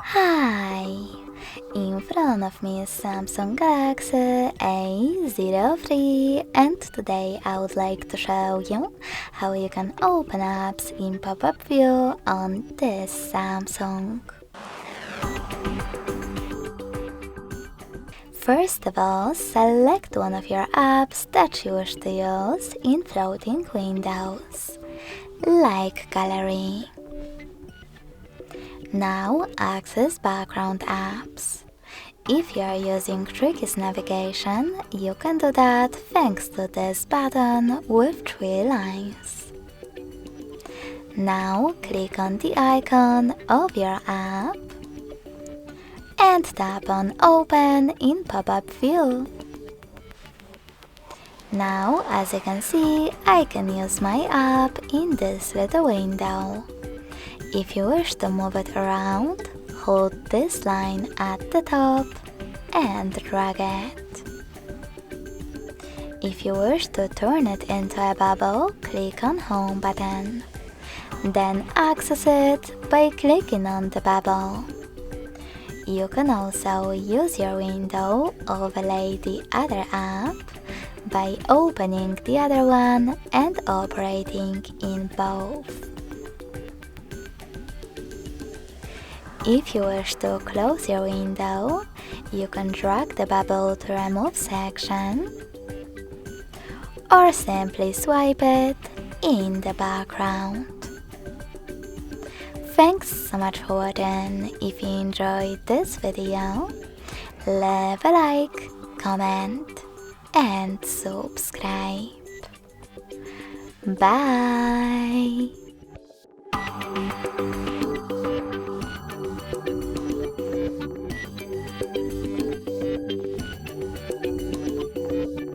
Hi! In front of me is Samsung Galaxy A03 and today I would like to show you how you can open apps in pop-up view on this Samsung. First of all, select one of your apps that you wish to use in floating windows, like Gallery. Now access background apps. If you are using Tricky's navigation, you can do that thanks to this button with 3 lines. Now click on the icon of your app and tap on Open in pop-up view. Now, as you can see, I can use my app in this little window. If you wish to move it around, hold this line at the top and drag it. If you wish to turn it into a bubble, click on Home button. Then access it by clicking on the bubble. You can also use your window overlay the other app by opening the other one and operating in both. If you wish to close your window, you can drag the bubble to remove section or simply swipe it in the background. Thanks so much for watching. If you enjoyed this video, leave a like, comment and subscribe. Bye!